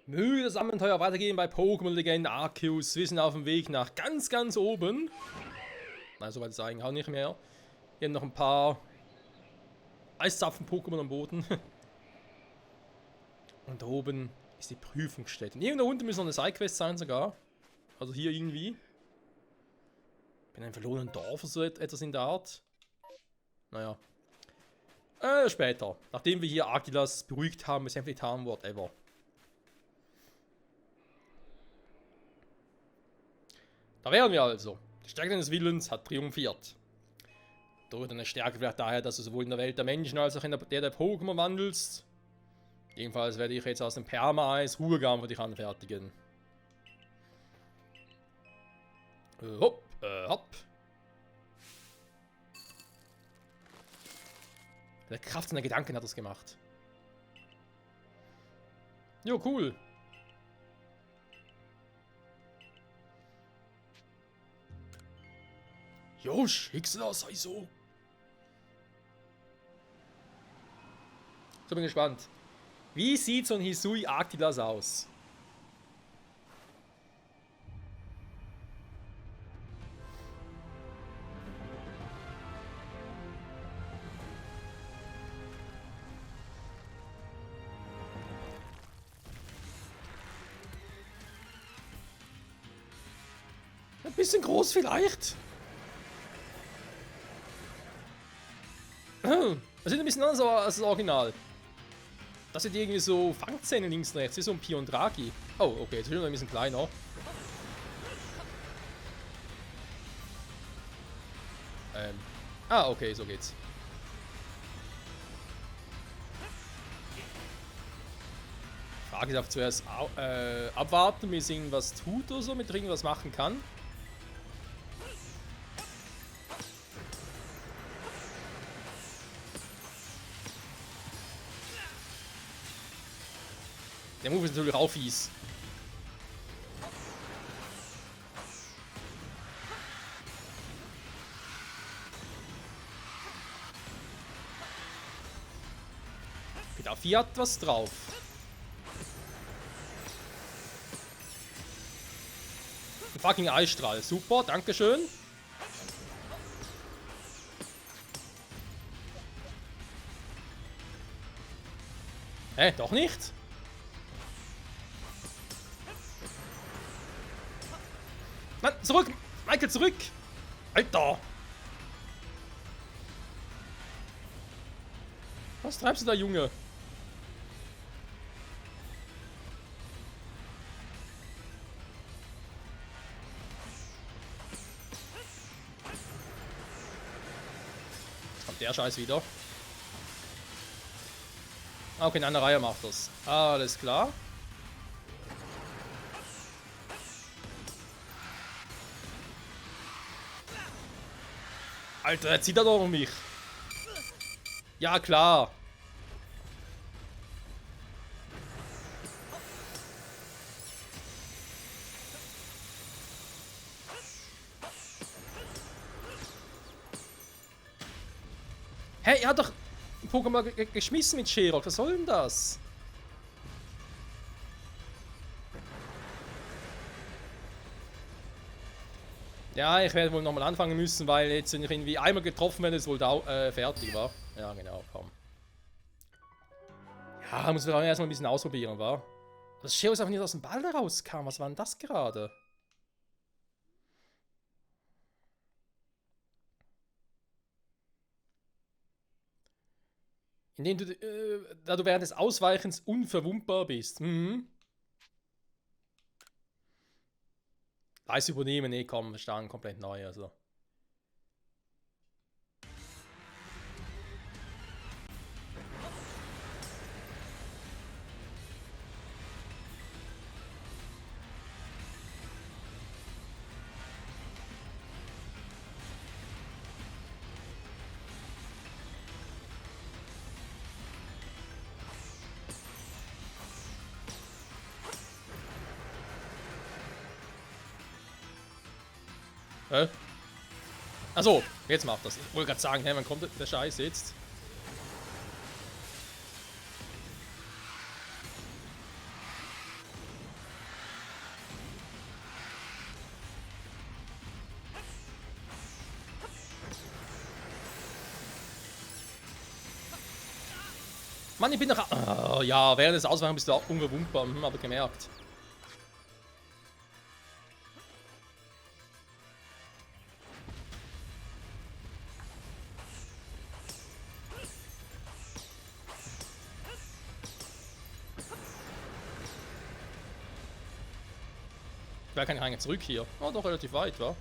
Möge das Abenteuer weitergehen bei Pokémon Legende Arceus. Wir sind auf dem Weg nach ganz, ganz oben. Nein, soweit ist eigentlich auch nicht mehr. Hier haben noch ein paar Eiszapfen-Pokémon am Boden. Und da oben ist die Prüfungsstätte. Und irgendwo unten müsste noch eine Sidequest sein sogar. Also hier irgendwie. In einem verlorenen Dorf oder so etwas in der Art. Naja. Später. Nachdem wir hier Agilas beruhigt haben, besänftigt haben, whatever. Da wären wir also. Die Stärke des Willens hat triumphiert. Durch deine Stärke vielleicht daher, dass du sowohl in der Welt der Menschen als auch in der Pokémon wandelst. Jedenfalls werde ich jetzt aus dem Perma-Eis Ruhegarn für dich anfertigen. Hopp, hopp. Der Kraft seiner Gedanken hat das gemacht. Jo, cool. Jo, Schicksal, sei so. So, bin gespannt. Wie sieht so ein Hisui Arctilas aus? Ein bisschen groß vielleicht. Das sieht ein bisschen anders aus als das Original. Das sind irgendwie so Fangzähne links und rechts, wie so ein Piondraki. Oh, okay, jetzt ist er ein bisschen kleiner. Okay, so geht's. Frage ist auch zuerst abwarten, bis irgendwas tut oder so, mit irgendwas machen kann. Der Move ist natürlich auch fies. Da Fiat was drauf. Ein fucking Eisstrahl. Super, dankeschön. Doch nicht? Mann, zurück! Michael, zurück! Alter! Was treibst du da, Junge? Jetzt kommt der Scheiß wieder. Okay, in einer Reihe macht das. Alles klar. Alter, er zieht da doch um mich. Ja, klar. Hey, er hat doch Pokémon geschmissen mit Sherlock. Was soll denn das? Ja, ich werde wohl nochmal anfangen müssen, weil jetzt, wenn ich irgendwie einmal getroffen werde, ist wohl da, fertig, war. Ja, genau, komm. Ja, muss ich auch erstmal ein bisschen ausprobieren, war. Das Sherlock einfach nicht aus dem Ball rauskam. Was war denn das gerade? Indem du, da du während des Ausweichens unverwundbar bist. Mhm. Leise übernehmen, nee, komm, verstanden, komplett neu, also. Achso, jetzt macht das. Ich wollte gerade sagen, hey, wann kommt der Scheiß jetzt? Mann, ich bin noch... Oh, ja, während des Ausweichen bist du auch unverwundbar. Aber gemerkt. Wer kann ich eigentlich zurück hier? Oh, doch relativ weit, wa?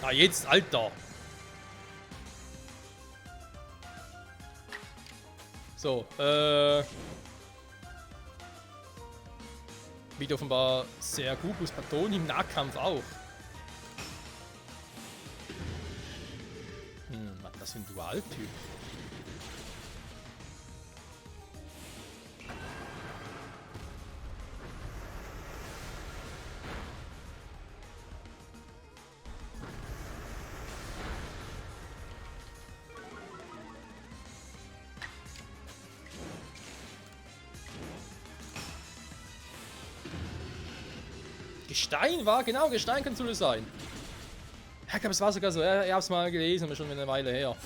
Ah, jetzt, Alter. So, Wieder offenbar sehr gut, plus Patron im Nahkampf auch. Was ist das für ein Dualtyp? Gestein war, genau, Gestein kann es sein. Ja, ich glaube, es war sogar so, ich hab's mal gelesen, aber schon eine Weile her.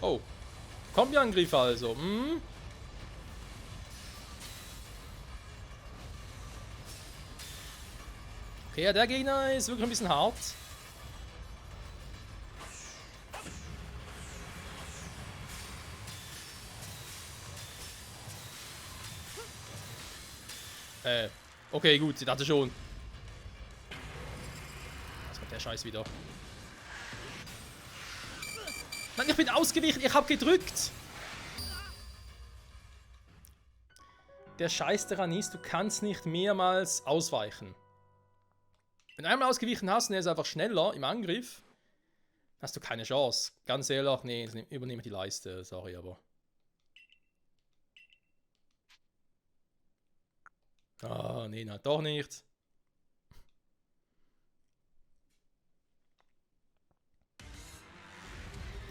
Oh. Kombi-Angriff also. Hm. Okay, ja, der Gegner ist wirklich ein bisschen hart. Okay, gut, ich dachte schon. Was kommt der Scheiß wieder? Nein, ich bin ausgewichen, ich hab gedrückt! Der Scheiß daran ist, du kannst nicht mehrmals ausweichen. Wenn du einmal ausgewichen hast und er ist einfach schneller im Angriff, hast du keine Chance. Ganz ehrlich, nee, übernehme die Leiste, sorry, aber. Ah, nee, na, doch nicht.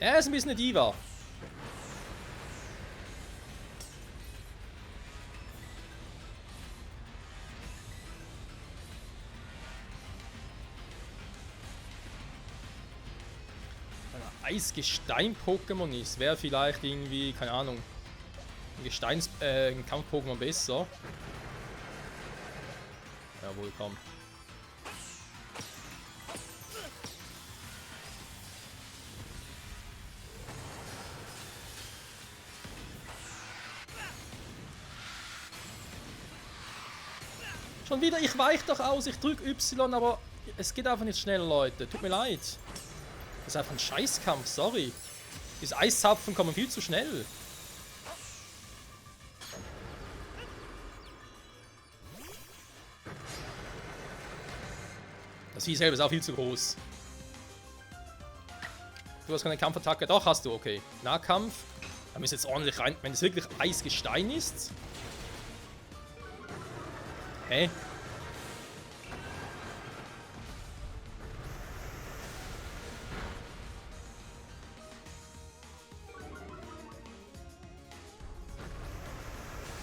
Er ist ein bisschen eine Diva. Eisgestein-Pokémon ist, wäre vielleicht irgendwie, keine Ahnung, ein Kampf-Pokémon besser. Jawohl, komm. Schon wieder, ich weiche doch aus, ich drücke Y, aber es geht einfach nicht schneller, Leute. Tut mir leid. Das ist einfach ein Scheißkampf, sorry. Diese Eiszapfen kommen viel zu schnell. Das Vieh selber ist auch viel zu groß. Du hast keine Kampfattacke. Doch, hast du, okay. Nahkampf. Da müssen jetzt ordentlich rein. Wenn es wirklich Eisgestein ist. Hä?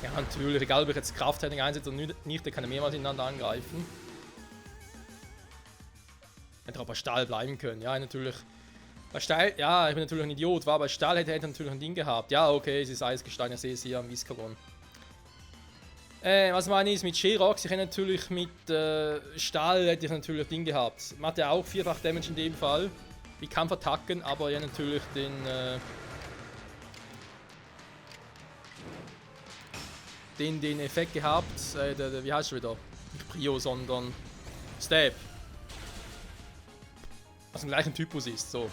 Ja, natürlich, egal ob ich jetzt Krafttechnik einsetze oder nicht, der kann ja mehrmals ineinander angreifen. Hätte auch bei Stahl bleiben können, ja, natürlich. Bei Stahl, ja, ich bin natürlich ein Idiot, war bei Stahl hätte er natürlich ein Ding gehabt. Ja, okay, es ist Eisgestein, ich sehe es hier am Viscaron. Was meine ich mit Sherox? Ich hätte natürlich mit Stahl hätte ich natürlich Ding gehabt. Man hat ja auch 4-fach Damage in dem Fall. Wie Kampfattacken, aber ja natürlich den Effekt gehabt. Wie heißt es wieder? Nicht Prio, sondern Stab. Was im gleichen Typus ist, so.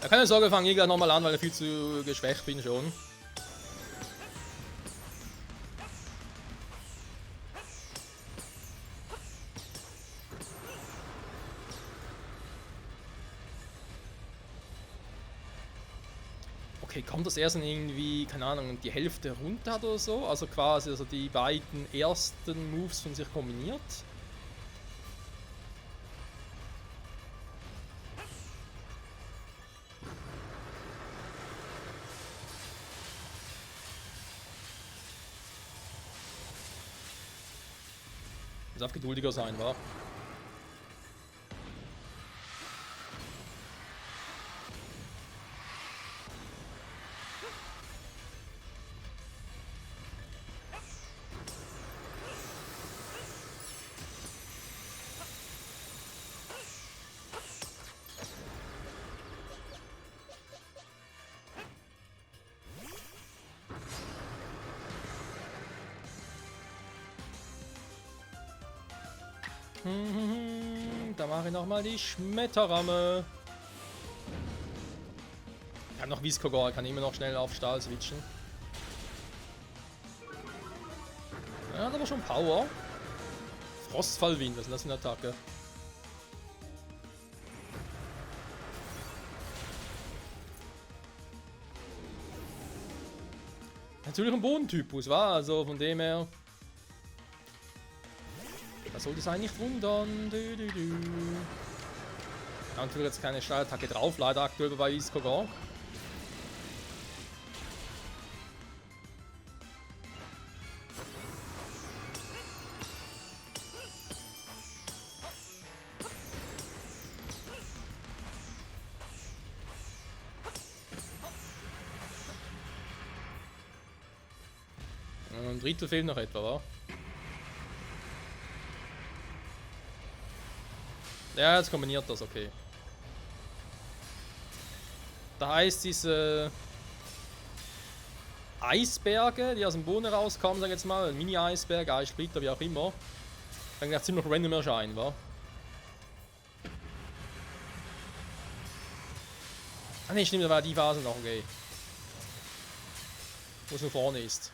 Ja, keine Sorge, fange ich gleich nochmal an, weil ich viel zu geschwächt bin schon. Okay, kommt das erst in irgendwie, keine Ahnung, die Hälfte runter oder so? Also quasi also die beiden ersten Moves von sich kombiniert? Ich darf geduldiger sein, wa? Da mache ich nochmal die Schmetterramme. Ich habe noch Viscogor, kann immer noch schnell auf Stahl switchen. Ja, hat aber schon Power. Frostfallwind, was ist das für eine Attacke? Natürlich ein Bodentypus, war also von dem her. Da sollte es eigentlich nicht wundern. Ja, natürlich jetzt keine Stahlattacke drauf, leider aktuell bei Viscogor. Ein Drittel fehlt noch etwa, wa? Ja, jetzt kombiniert das, okay. Da heißt diese Eisberge, die aus dem Boden rauskommen, sag ich jetzt mal, Mini-Eisberg, Eissplitter, wie auch immer, dann gleich ziemlich random erscheinen, wa? Ah ne, stimmt, da war die Phase noch, okay. Wo es nur vorne ist.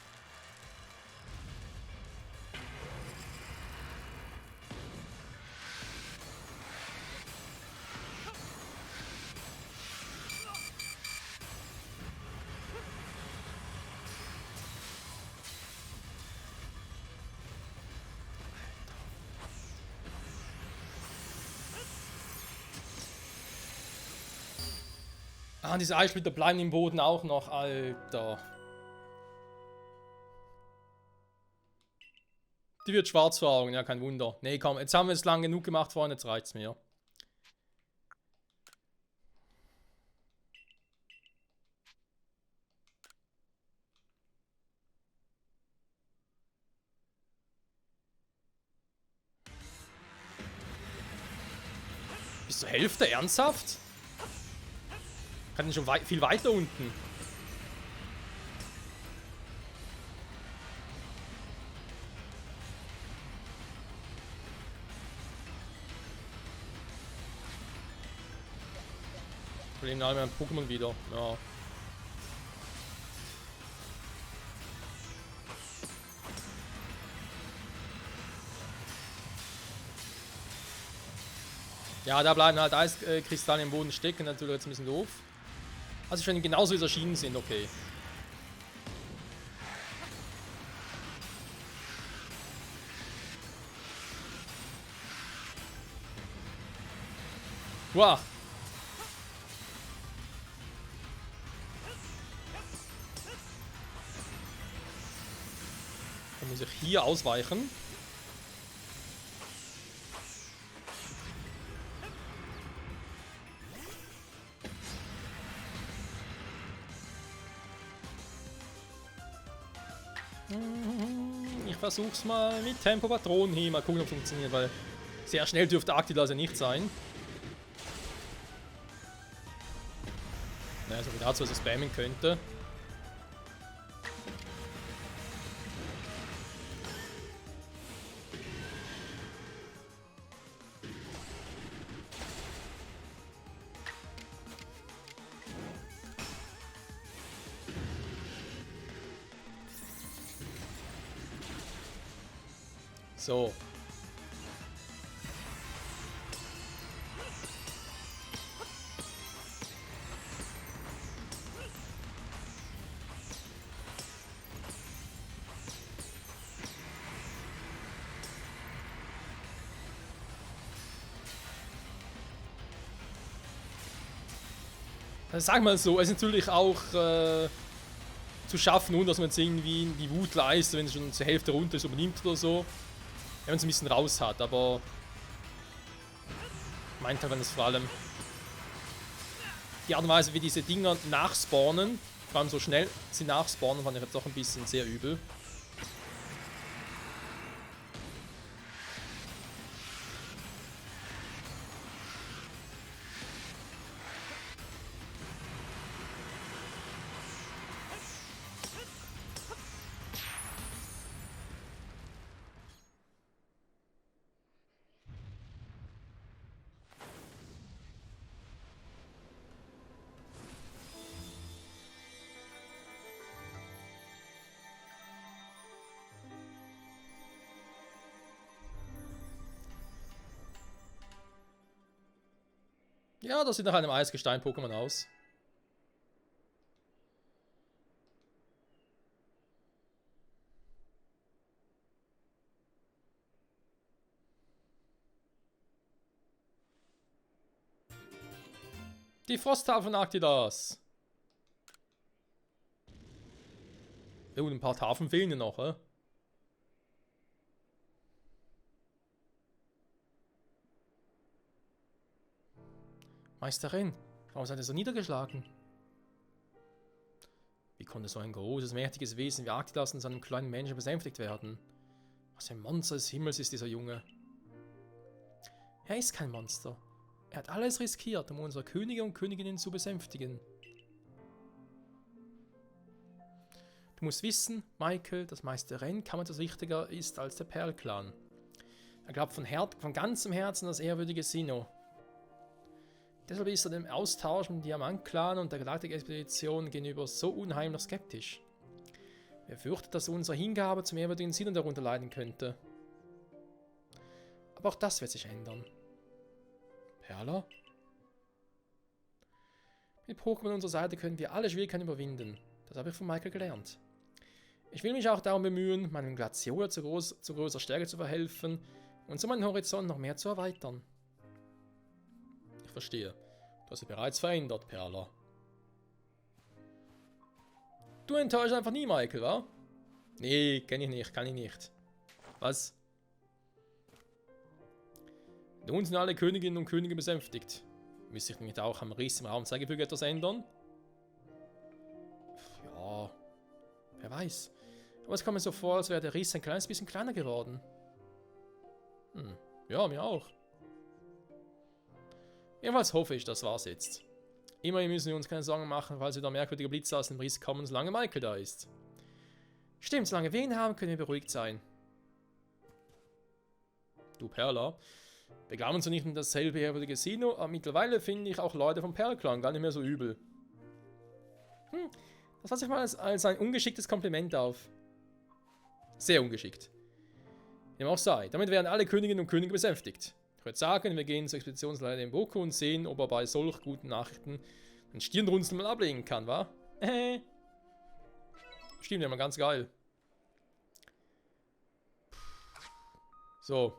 Ah, diese Eissplitter bleiben im Boden auch noch, Alter. Die wird schwarz vor Augen, ja, kein Wunder. Nee, komm, jetzt haben wir es lang genug gemacht, Freunde, jetzt reicht's mir. Bis zur Hälfte? Ernsthaft? Kann ich schon viel weiter unten. Wir nehmen alle Pokémon wieder. Ja. Ja, da bleiben halt Eiskristalle im Boden stecken, natürlich jetzt ein bisschen doof. Also wenn die genauso wie es erschienen sind, okay. Wow. Dann muss ich hier ausweichen. Ich versuch's mal mit Tempo-Patronen hier. Mal gucken, ob es funktioniert, weil sehr schnell dürfte Arctilas ja nicht sein. Naja, so wie dazu, was ich spammen könnte. So. Also sag mal so, es ist natürlich auch zu schaffen, ohne dass man jetzt irgendwie die Wut leistet, wenn es schon zur Hälfte runter ist, übernimmt oder so. Wenn man es ein bisschen raus hat, aber meint halt, wenn es vor allem die Art und Weise, wie diese Dinger nachspawnen, vor allem so schnell sie nachspawnen, fand ich jetzt doch ein bisschen sehr übel. Ja, das sieht nach einem Eisgestein-Pokémon aus. Die Frosttafel von Arctilas. Oh, ein paar Tafeln fehlen noch, hä? Meisterin, warum seid ihr so niedergeschlagen? Wie konnte so ein großes, mächtiges Wesen wie Arctilas und seinem kleinen Menschen besänftigt werden? Was für ein Monster des Himmels ist dieser Junge? Er ist kein Monster. Er hat alles riskiert, um unsere Könige und Königinnen zu besänftigen. Du musst wissen, Michael, dass Meister Ren kaum etwas wichtiger ist als der Perl-Clan. Er glaubt von ganzem Herzen an das ehrwürdige Sinnoh. Deshalb ist er dem Austausch mit dem Diamant-Clan und der Galaktik-Expedition gegenüber so unheimlich skeptisch. Er fürchtet, dass unsere Hingabe zum ehrwürdigen Sinnoh darunter leiden könnte. Aber auch das wird sich ändern. Perla? Mit Pokémon an unserer Seite können wir alle Schwierigkeiten überwinden. Das habe ich von Michael gelernt. Ich will mich auch darum bemühen, meinem Glaciola zu größer Stärke zu verhelfen und so meinen Horizont noch mehr zu erweitern. Ich verstehe. Du hast dich bereits verändert, Perla. Du enttäuschst einfach nie, Michael, wa? Nee, kenn ich nicht, kann ich nicht. Was? Nun sind alle Königinnen und Könige besänftigt. Müsste ich nicht auch am Riss im Raumzeigefüge etwas ändern? Ja, wer weiß. Aber es kommt mir so vor, als wäre der Riss ein kleines bisschen kleiner geworden. Ja, mir auch. Jedenfalls hoffe ich, das war's jetzt. Immerhin müssen wir uns keine Sorgen machen, falls wieder merkwürdige Blitze aus dem Riss kommen, solange Michael da ist. Stimmt, solange wir ihn haben, können wir beruhigt sein. Du Perla, wir glauben zwar nicht an dasselbe ehrwürdige Sinnoh, aber mittlerweile finde ich auch Leute vom Perl-Clan gar nicht mehr so übel. Das fasse ich mal als ein ungeschicktes Kompliment auf. Sehr ungeschickt. Wie dem auch sei, damit werden alle Königinnen und Könige besänftigt. Ich würde sagen, wir gehen zur Expeditionsleiter in Boku und sehen, ob er bei solch guten Nachrichten einen Stirnrunzeln mal ablegen kann, wa? Stimmt, ja mal ganz geil. So.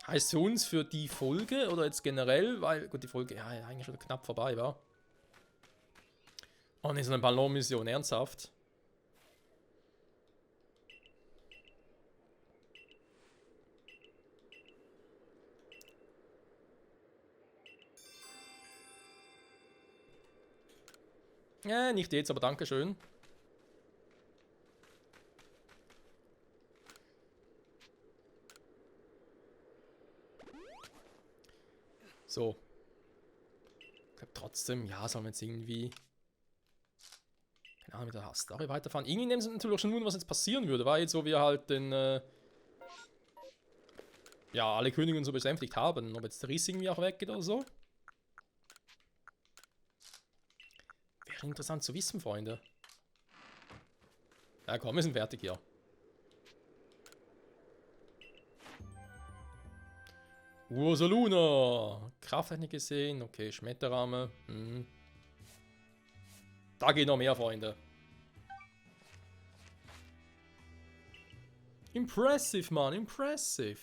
Heißt für uns für die Folge oder jetzt generell, weil, gut, die Folge, ja, eigentlich schon knapp vorbei war. Oh ne, so eine Ballonmission, ernsthaft. Nicht jetzt, aber dankeschön. So. Ich glaube trotzdem, ja, sollen wir jetzt irgendwie... Keine Ahnung, mit der Story weiterfahren. Irgendwie nehmen sie natürlich auch schon Wunder, was jetzt passieren würde, weil jetzt, wo wir halt den... ja, alle Könige und so besänftigt haben. Ob jetzt der Riss irgendwie auch weggeht oder so. Wäre interessant zu wissen, Freunde. Ja komm, wir sind fertig hier. Ursaluna! Kraft hätte ich gesehen. Okay, Schmetterrame. Da geht noch mehr, Freunde. Impressive, Mann, impressive.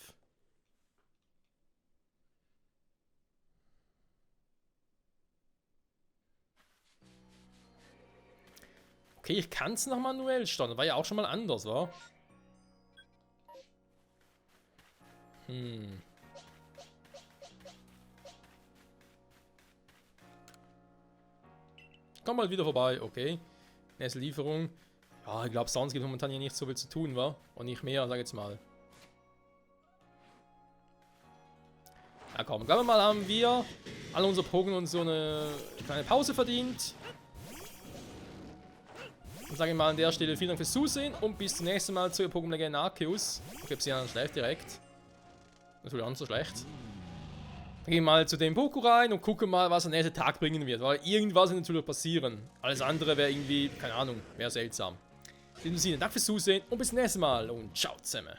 Okay, ich kann es noch manuell starten. War ja auch schon mal anders, wa? Komm mal wieder vorbei, okay. Nächste Lieferung. Ja, ich glaube, sonst gibt es momentan hier nicht so viel zu tun, wa? Und nicht mehr, sag jetzt mal. Ja komm, glaube mal haben wir alle unsere Pokémon so eine kleine Pause verdient. Und sage ich mal an der Stelle vielen Dank fürs Zusehen und bis zum nächsten Mal zu ihr Pokémon Legend Arceus. Ich habe sie ja schlecht direkt. Natürlich auch nicht so schlecht. Dann gehen wir mal zu dem Poké rein und gucken mal, was der nächste Tag bringen wird. Weil irgendwas wird natürlich passieren. Alles andere wäre irgendwie, keine Ahnung, wäre seltsam. In diesem Sinne, danke fürs Zusehen und bis zum nächsten Mal und ciao zusammen.